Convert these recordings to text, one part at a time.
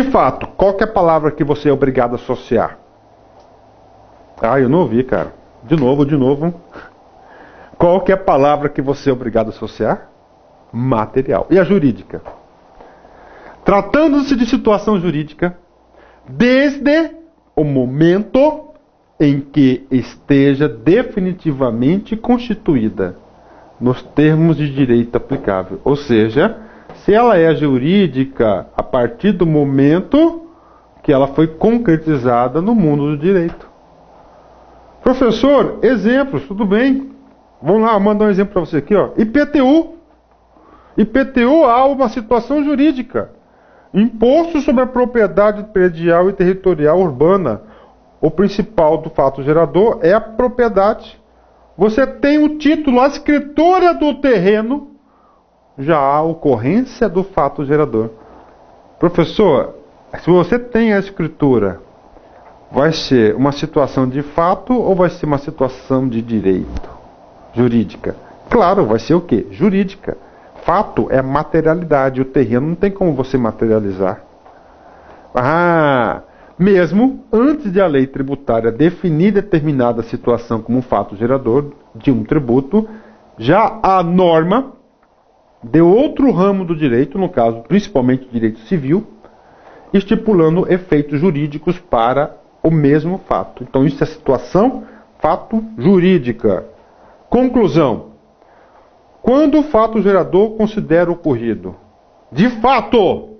fato, qual que é a palavra que você é obrigado a associar? Ah, eu não ouvi, cara. De novo. Qual que é a palavra que você é obrigado a associar? Material. E a jurídica? Tratando-se de situação jurídica, desde o momento em que esteja definitivamente constituída nos termos de direito aplicável. Ou seja, se ela é jurídica a partir do momento que ela foi concretizada no mundo do direito. Professor, exemplos, tudo bem. Vamos lá, mandar um exemplo para você aqui, ó. IPTU. IPTU há uma situação jurídica. Imposto sobre a propriedade predial e territorial urbana. O principal do fato gerador é a propriedade. Você tem o título, a escritura do terreno, já há a ocorrência do fato gerador. Professor, se você tem a escritura, vai ser uma situação de fato ou vai ser uma situação de direito? Jurídica. Claro, vai ser o quê? Jurídica. Fato é materialidade, o terreno não tem como você materializar. Mesmo antes de a lei tributária definir determinada situação como um fato gerador de um tributo, já a norma de outro ramo do direito, no caso principalmente o direito civil, estipulando efeitos jurídicos para o mesmo fato. Então isso é situação, fato jurídica. Conclusão. Quando o fato gerador considera ocorrido, de fato,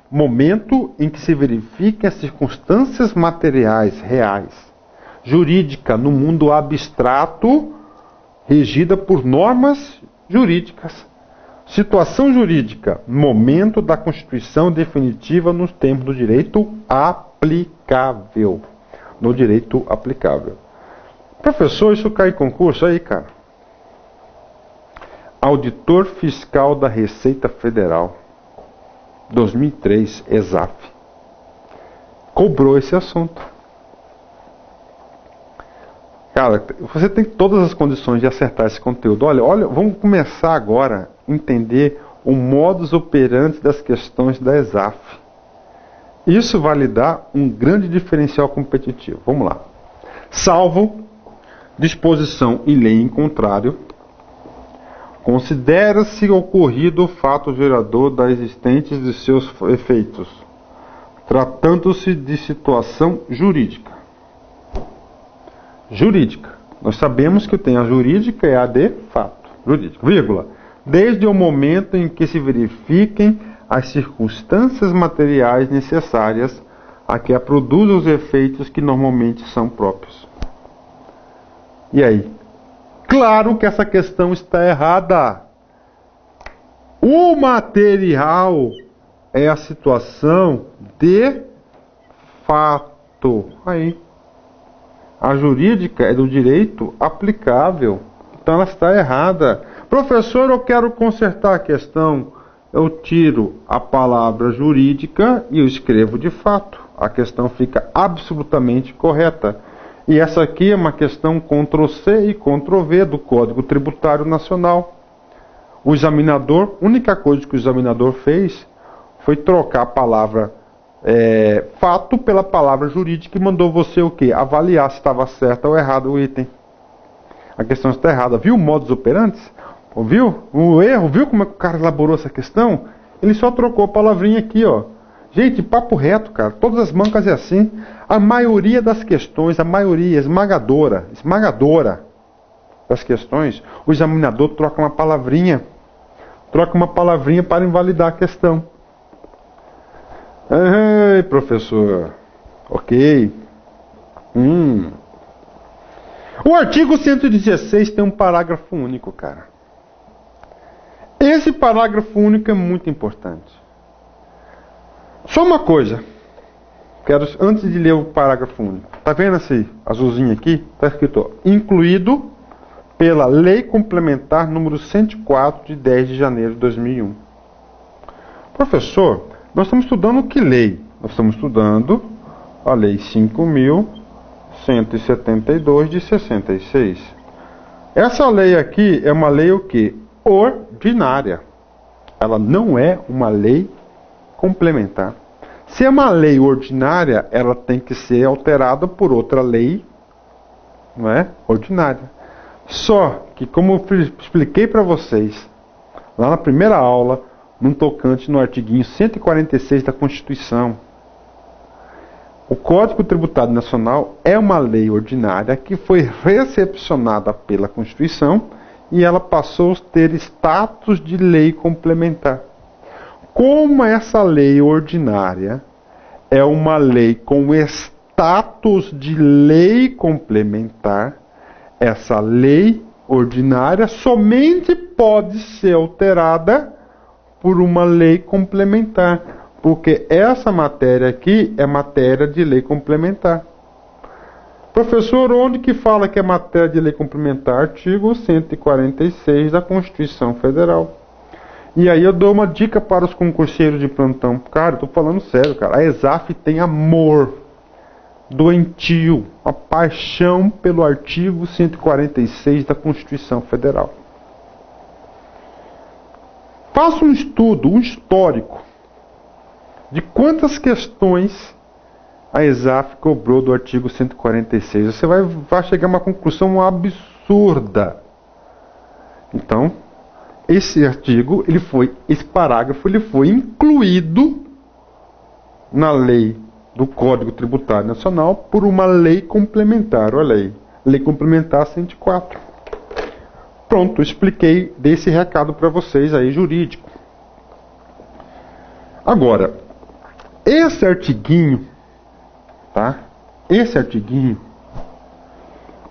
momento em que se verifiquem as circunstâncias materiais reais, jurídica no mundo abstrato, regida por normas jurídicas. Situação jurídica, momento da constituição definitiva nos termos do direito aplicável. No direito aplicável. Professor, isso cai em concurso aí, cara? Auditor Fiscal da Receita Federal. 2003, ESAF, cobrou esse assunto. Cara, você tem todas as condições de acertar esse conteúdo. Olha, vamos começar agora a entender o modus operandi das questões da ESAF. Isso vai lhe dar um grande diferencial competitivo. Vamos lá. Salvo disposição em lei em contrário, considera-se ocorrido o fato gerador da existência de seus efeitos, tratando-se de situação jurídica. Jurídica. Nós sabemos que tem a jurídica e a de fato. Jurídica. Vírgula. Desde o momento em que se verifiquem as circunstâncias materiais necessárias a que a produzam os efeitos que normalmente são próprios. E aí? Claro que essa questão está errada. O material é a situação de fato. Aí. A jurídica é do direito aplicável. Então ela está errada. Professor, eu quero consertar a questão. Eu tiro a palavra jurídica e eu escrevo de fato. A questão fica absolutamente correta. E essa aqui é uma questão Ctrl+C e Ctrl+V do Código Tributário Nacional. O examinador, a única coisa que o examinador fez foi trocar a palavra fato pela palavra jurídica e mandou você o quê? Avaliar se estava certo ou errado o item. A questão está errada. Viu o modus operandi? Viu o erro? Viu como é que o cara elaborou essa questão? Ele só trocou a palavrinha aqui, ó. Gente, papo reto, cara. Todas as bancas é assim. A maioria das questões, a maioria esmagadora das questões, o examinador troca uma palavrinha. Troca uma palavrinha para invalidar a questão. Ei, professor. Ok. O artigo 116 tem um parágrafo único, cara. Esse parágrafo único é muito importante. Só uma coisa. Antes de ler o parágrafo único. Tá vendo esse azulzinho aqui? Está escrito, ó, incluído pela Lei Complementar número 104 de 10 de janeiro de 2001. Professor, nós estamos estudando que lei? Nós estamos estudando a Lei 5.172 de 66. Essa lei aqui é uma lei o quê? Ordinária. Ela não é uma lei complementar. Se é uma lei ordinária, ela tem que ser alterada por outra lei, não é? Ordinária. Só que, como eu expliquei para vocês, lá na primeira aula, num tocante no artiguinho 146 da Constituição, o Código Tributário Nacional é uma lei ordinária que foi recepcionada pela Constituição e ela passou a ter status de lei complementar. Como essa lei ordinária é uma lei com status de lei complementar, essa lei ordinária somente pode ser alterada por uma lei complementar, porque essa matéria aqui é matéria de lei complementar. Professor, onde que fala que é matéria de lei complementar? Artigo 146 da Constituição Federal. E aí eu dou uma dica para os concurseiros de plantão. Cara, eu tô falando sério, cara. A ESAF tem amor doentio, uma paixão pelo artigo 146 da Constituição Federal. Faça um estudo, um histórico, de quantas questões a ESAF cobrou do artigo 146. Você vai chegar a uma conclusão absurda. Então, esse parágrafo foi incluído na lei do Código Tributário Nacional por uma lei complementar. Olha aí, lei complementar 104. Pronto, expliquei, dei esse recado para vocês aí, jurídico. Agora, esse artiguinho, tá? Esse artiguinho,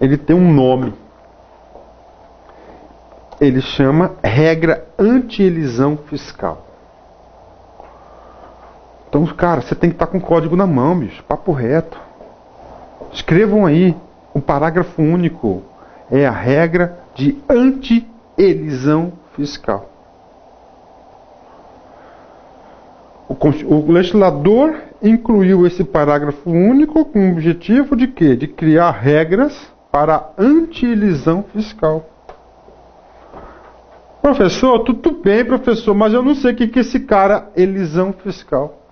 ele tem um nome. Ele chama regra anti-elisão fiscal. Então, cara, você tem que estar com o código na mão, bicho. Papo reto. Escrevam aí. O parágrafo único é a regra de anti-elisão fiscal. O legislador incluiu esse parágrafo único com o objetivo de quê? De criar regras para a anti-elisão fiscal. Professor, tudo bem, professor, mas eu não sei o que é esse cara, elisão fiscal.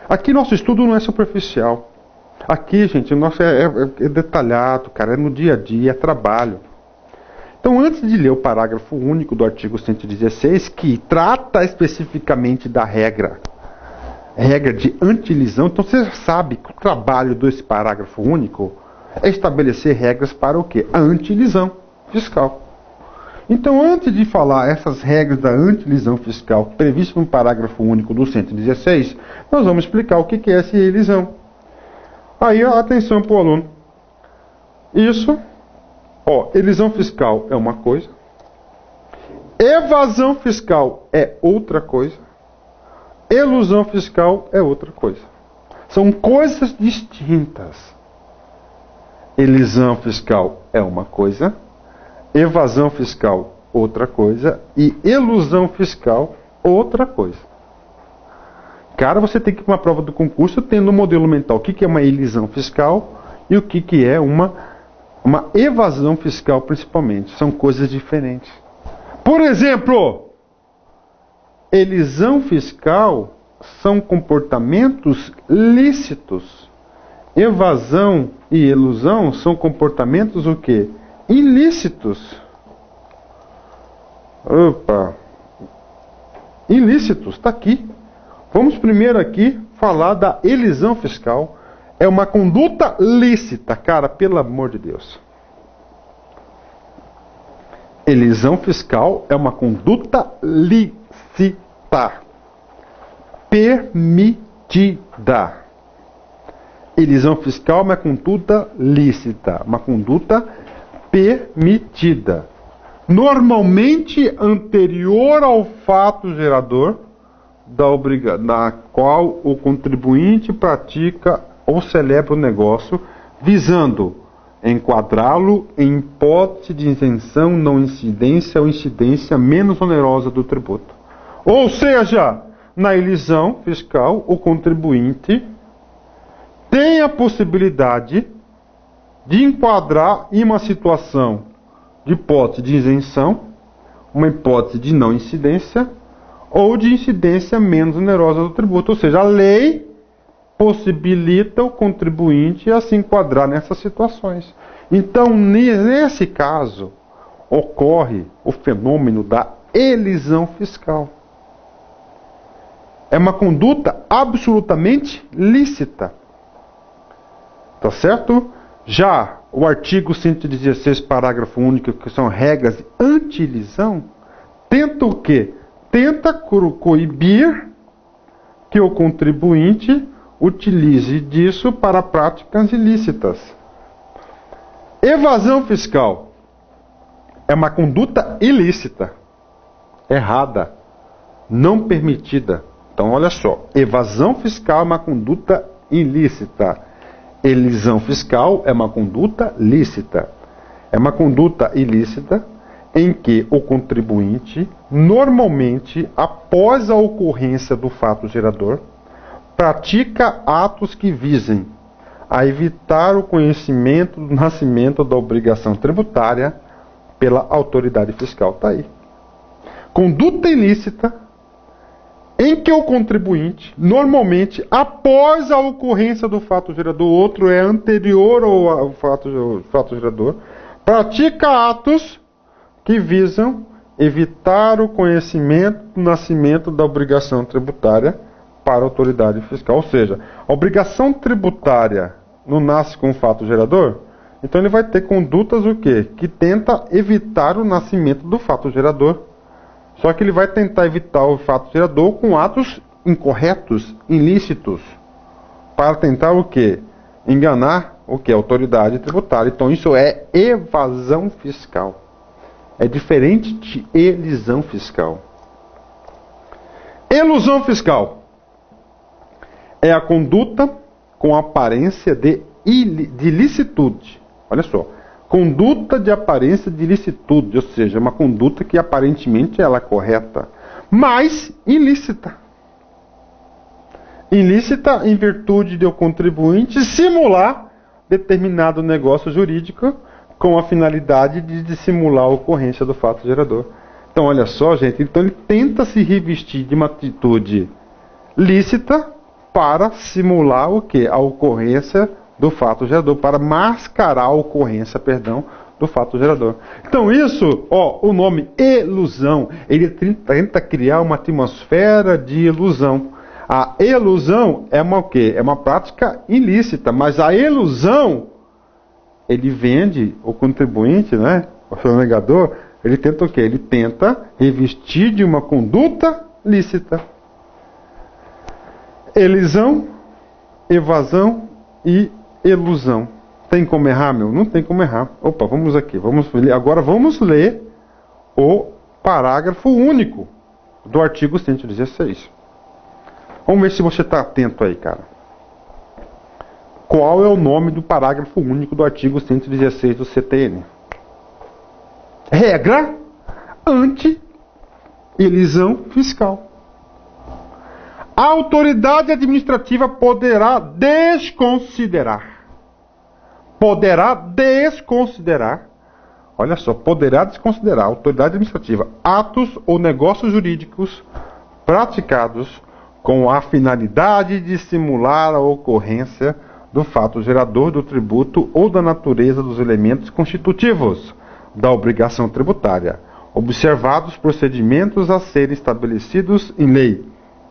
Aqui nosso estudo não é superficial. Aqui, gente, o nosso é detalhado, cara, é no dia a dia, é trabalho. Então, antes de ler o parágrafo único do artigo 116, que trata especificamente da regra de anti-elisão, então você sabe que o trabalho desse parágrafo único é estabelecer regras para o quê? A anti-elisão fiscal. Então, antes de falar essas regras da anti-elisão fiscal previstas no parágrafo único do 116, nós vamos explicar o que é essa elisão. Aí, atenção para o aluno. Isso, elisão fiscal é uma coisa, evasão fiscal é outra coisa, elusão fiscal é outra coisa. São coisas distintas. Elisão fiscal é uma coisa, evasão fiscal, outra coisa, e elusão fiscal, outra coisa. Cara, você tem que ir para uma prova do concurso tendo um modelo mental. O que é uma elisão fiscal e o que é uma evasão fiscal, principalmente. São coisas diferentes. Por exemplo, elisão fiscal são comportamentos lícitos. Evasão e elusão são comportamentos o quê? Ilícitos. Opa. Ilícitos, está aqui. Vamos primeiro aqui falar da elisão fiscal. É uma conduta lícita, cara, pelo amor de Deus. Elisão fiscal é uma conduta lícita. Permitida. Elisão fiscal é uma conduta lícita, uma conduta permitida. Normalmente anterior ao fato gerador da qual o contribuinte pratica ou celebra o negócio, visando enquadrá-lo em hipótese de isenção, não incidência ou incidência menos onerosa do tributo. Ou seja, na elisão fiscal, o contribuinte tem a possibilidade de enquadrar em uma situação de hipótese de isenção, uma hipótese de não incidência ou de incidência menos onerosa do tributo. Ou seja, a lei possibilita o contribuinte a se enquadrar nessas situações. Então, nesse caso, ocorre o fenômeno da elisão fiscal. É uma conduta absolutamente lícita. Tá certo? Já o artigo 116, parágrafo único, que são regras anti-elisão, tenta o quê? Tenta coibir que o contribuinte utilize disso para práticas ilícitas. Evasão fiscal é uma conduta ilícita, errada, não permitida. Então, olha só, evasão fiscal é uma conduta ilícita. Elisão fiscal é uma conduta lícita. É uma conduta ilícita em que o contribuinte, normalmente, após a ocorrência do fato gerador, pratica atos que visem a evitar o conhecimento do nascimento da obrigação tributária pela autoridade fiscal. Está aí. Conduta ilícita em que o contribuinte, normalmente, após a ocorrência do fato gerador, outro é anterior ao fato gerador, pratica atos que visam evitar o conhecimento do nascimento da obrigação tributária para a autoridade fiscal. Ou seja, a obrigação tributária não nasce com o fato gerador, então ele vai ter condutas o quê? Que tenta evitar o nascimento do fato gerador. Só que ele vai tentar evitar o fato gerador com atos incorretos, ilícitos, para tentar o quê? Enganar o quê? A autoridade tributária. Então isso é evasão fiscal. É diferente de elisão fiscal. Elusão fiscal é a conduta com aparência de ilicitude. Olha só. Conduta de aparência de ilicitude, ou seja, uma conduta que aparentemente ela é correta, mas ilícita. Ilícita em virtude de o contribuinte simular determinado negócio jurídico com a finalidade de dissimular a ocorrência do fato gerador. Então, olha só, gente, então ele tenta se revestir de uma atitude lícita para simular o quê? A ocorrência do fato gerador, para mascarar a ocorrência, do fato gerador. Então isso, o nome elusão, ele tenta criar uma atmosfera de ilusão. A elusão é uma o quê? É uma prática ilícita, mas a elusão, ele vende o contribuinte, né? O sonegador, ele tenta o quê? Ele tenta revestir de uma conduta lícita. Elisão, evasão e elusão. Tem como errar, meu? Não tem como errar. Opa, vamos aqui. Agora vamos ler o parágrafo único do artigo 116. Vamos ver se você está atento aí, cara. Qual é o nome do parágrafo único do artigo 116 do CTN? Regra anti-elisão fiscal. A autoridade administrativa poderá desconsiderar. Olha só, poderá desconsiderar a autoridade administrativa atos ou negócios jurídicos praticados com a finalidade de simular a ocorrência do fato gerador do tributo ou da natureza dos elementos constitutivos da obrigação tributária, observados procedimentos a serem estabelecidos em lei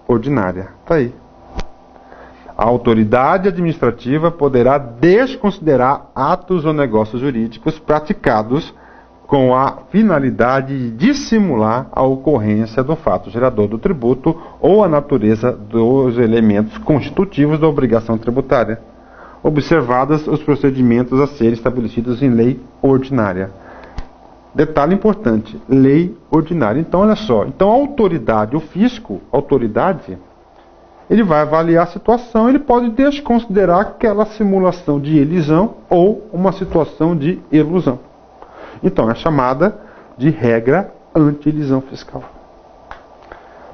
ordinária. Está aí. A autoridade administrativa poderá desconsiderar atos ou negócios jurídicos praticados com a finalidade de dissimular a ocorrência do fato gerador do tributo ou a natureza dos elementos constitutivos da obrigação tributária, observados os procedimentos a serem estabelecidos em lei ordinária. Detalhe importante, lei ordinária. Então, olha só, então a autoridade, o fisco, ele vai avaliar a situação, ele pode desconsiderar aquela simulação de elisão ou uma situação de elusão. Então, é chamada de regra anti-elisão fiscal.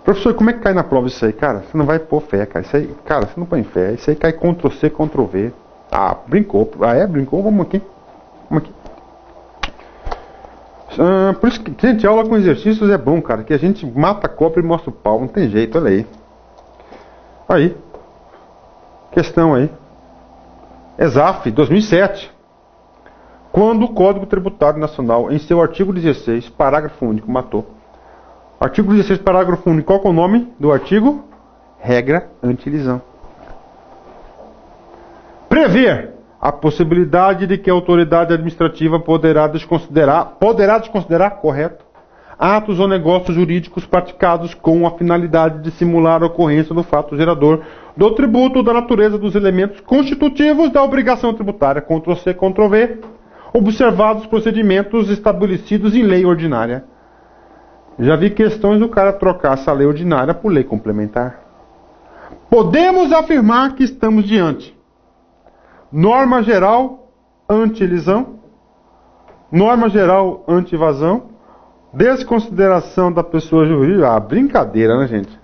Professor, como é que cai na prova isso aí? Cara, você não vai pôr fé, cara. Isso aí, cara, você não põe fé. Isso aí cai Ctrl+C, Ctrl+V. Ah, brincou. Ah, brincou? Vamos aqui. Por isso que, gente, aula com exercícios é bom, cara, que a gente mata a cobra e mostra o pau, não tem jeito, olha aí. Aí. Questão aí. ESAF, 2007. Quando o Código Tributário Nacional, em seu artigo 16, parágrafo único, matou. Artigo 16, parágrafo único, qual que é o nome do artigo? Regra anti-lisão. Prever a possibilidade de que a autoridade administrativa poderá desconsiderar, correto, atos ou negócios jurídicos praticados com a finalidade de simular a ocorrência do fato gerador do tributo ou da natureza dos elementos constitutivos da obrigação tributária, Ctrl+C, Ctrl+V, observados os procedimentos estabelecidos em lei ordinária. Já vi questões do cara trocar essa lei ordinária por lei complementar. Podemos afirmar que estamos diante norma geral anti-lisão, norma geral anti-evasão, desconsideração da pessoa jurídica. Ah, brincadeira, né, gente?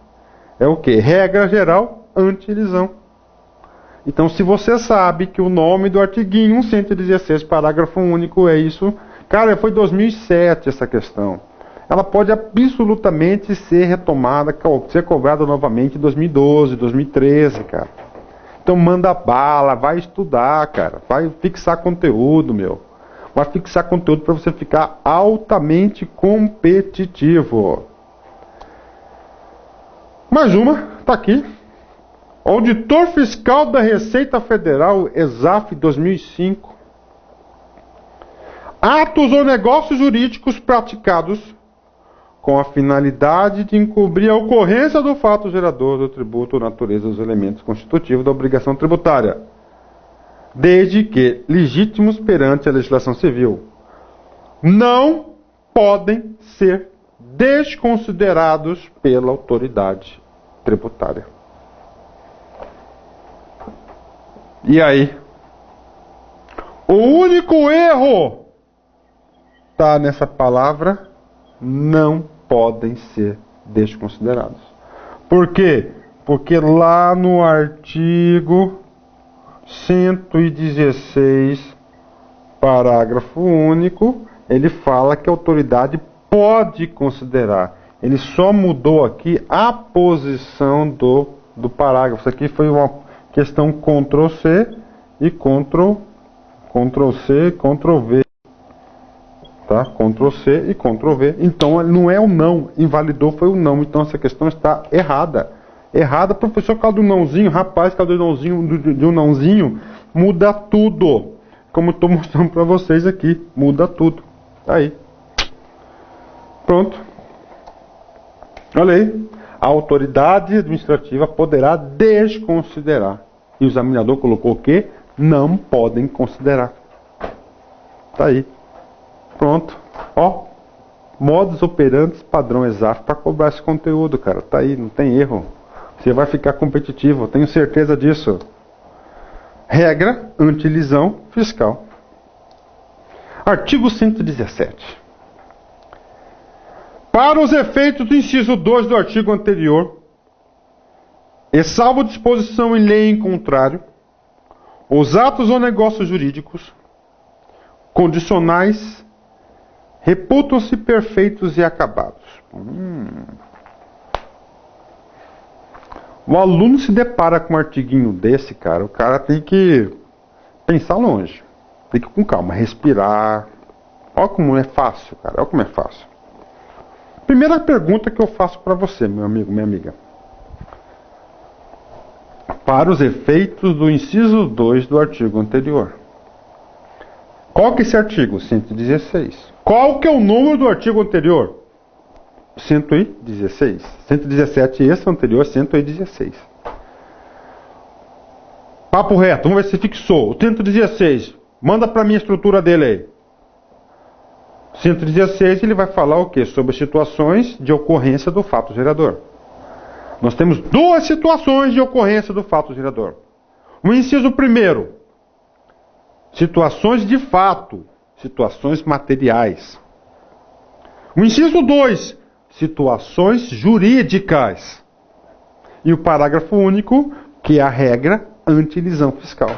É o quê? Regra geral anti-lisão. Então, se você sabe que o nome do artiguinho 116, parágrafo único, é isso. Cara, foi 2007 essa questão. Ela pode absolutamente ser retomada, ser cobrada novamente em 2012, 2013, cara. Então manda bala, vai estudar, cara. Vai fixar conteúdo, meu. Vai fixar conteúdo para você ficar altamente competitivo. Mais uma, tá aqui. Auditor Fiscal da Receita Federal, ESAF 2005. Atos ou negócios jurídicos praticados com a finalidade de encobrir a ocorrência do fato gerador do tributo ou natureza dos elementos constitutivos da obrigação tributária, desde que legítimos perante a legislação civil, não podem ser desconsiderados pela autoridade tributária. E aí? O único erro está nessa palavra: não podem ser desconsiderados. Por quê? Porque lá no artigo 116, parágrafo único, ele fala que a autoridade pode considerar. Ele só mudou aqui a posição do parágrafo. Isso aqui foi uma questão Ctrl+C e Ctrl+C, Ctrl+V. Tá? Ctrl+C e Ctrl+V. Então não é o não, invalidou foi o não. Então essa questão está errada. Errada, professor, por causa do nãozinho, rapaz, por causa do nãozinho, de um nãozinho, muda tudo. Como eu estou mostrando para vocês aqui, muda tudo. Aí. Pronto. Olha aí. A autoridade administrativa poderá desconsiderar. E o examinador colocou o quê? Não podem considerar. Tá aí. Pronto. Ó. Modus operantes padrão ESAF para cobrar esse conteúdo, cara. Tá aí, não tem erro. Você vai ficar competitivo, eu tenho certeza disso. Regra anti-lisão fiscal. Artigo 117. Para os efeitos do inciso 2 do artigo anterior, e salvo disposição em lei em contrário, os atos ou negócios jurídicos condicionais reputam-se perfeitos e acabados. O aluno se depara com um artiguinho desse, cara, o cara tem que pensar longe. Tem que ir com calma, respirar. Olha como é fácil, cara, olha como é fácil. Primeira pergunta que eu faço para você, meu amigo, minha amiga. Para os efeitos do inciso 2 do artigo anterior. Qual que é esse artigo? 116. Qual que é o número do artigo anterior? 116. 117 esse anterior, 116. Papo reto, vamos ver se fixou. O 116, manda para mim a estrutura dele aí. 116 ele vai falar o quê? Sobre situações de ocorrência do fato gerador. Nós temos duas situações de ocorrência do fato gerador. O inciso primeiro, situações de fato, situações materiais. O inciso 2, situações jurídicas. E o parágrafo único, que é a regra anti-lisão fiscal.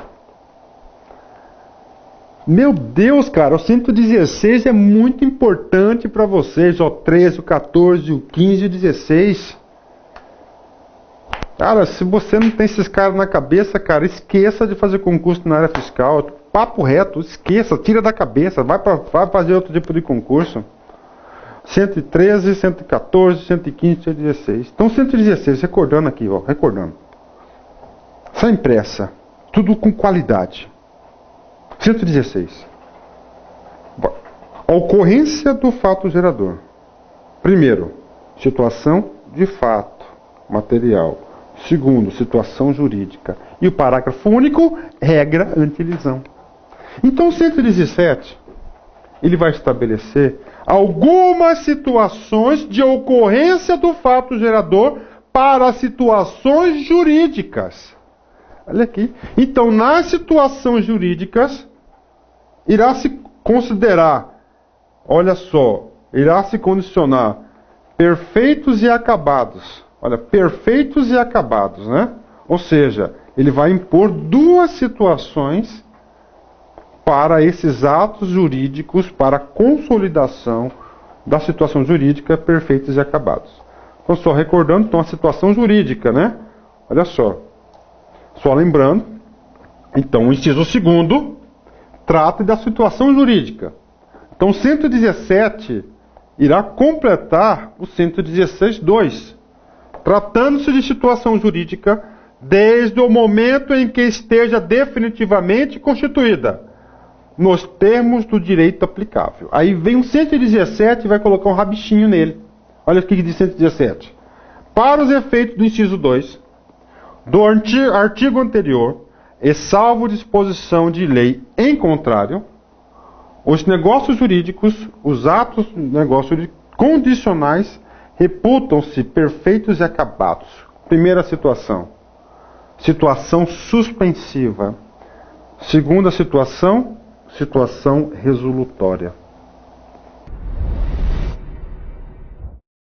Meu Deus, cara, o 116 é muito importante para vocês. O 13, o 14, o 15 e o 16. Cara, se você não tem esses caras na cabeça, cara, esqueça de fazer concurso na área fiscal. Papo reto, esqueça, tira da cabeça. Vai fazer outro tipo de concurso. 113, 114, 115, 116. Então 116, recordando aqui, ó, recordando. Sem pressa, tudo com qualidade. 116. A ocorrência do fato gerador. Primeiro, situação de fato material. Segundo, situação jurídica. E o parágrafo único, regra anti-lisão. Então o 117, ele vai estabelecer algumas situações de ocorrência do fato gerador para situações jurídicas. Olha aqui. Então, nas situações jurídicas, irá se considerar, olha só, irá se condicionar perfeitos e acabados. Olha, perfeitos e acabados, né? Ou seja, ele vai impor duas situações para esses atos jurídicos, para a consolidação da situação jurídica perfeitos e acabados. Então, só recordando, então, a situação jurídica, né? Olha só. Só lembrando, então, o inciso 2º trata da situação jurídica. Então, o 117 irá completar o 116.2, tratando-se de situação jurídica desde o momento em que esteja definitivamente constituída, nos termos do direito aplicável. Aí vem o 117 e vai colocar um rabichinho nele. Olha o que diz 117. Para os efeitos do inciso 2, do artigo anterior, e salvo disposição de lei em contrário, os negócios jurídicos, os atos de negócios condicionais, reputam-se perfeitos e acabados. Primeira situação, situação suspensiva. Segunda situação, situação resolutória.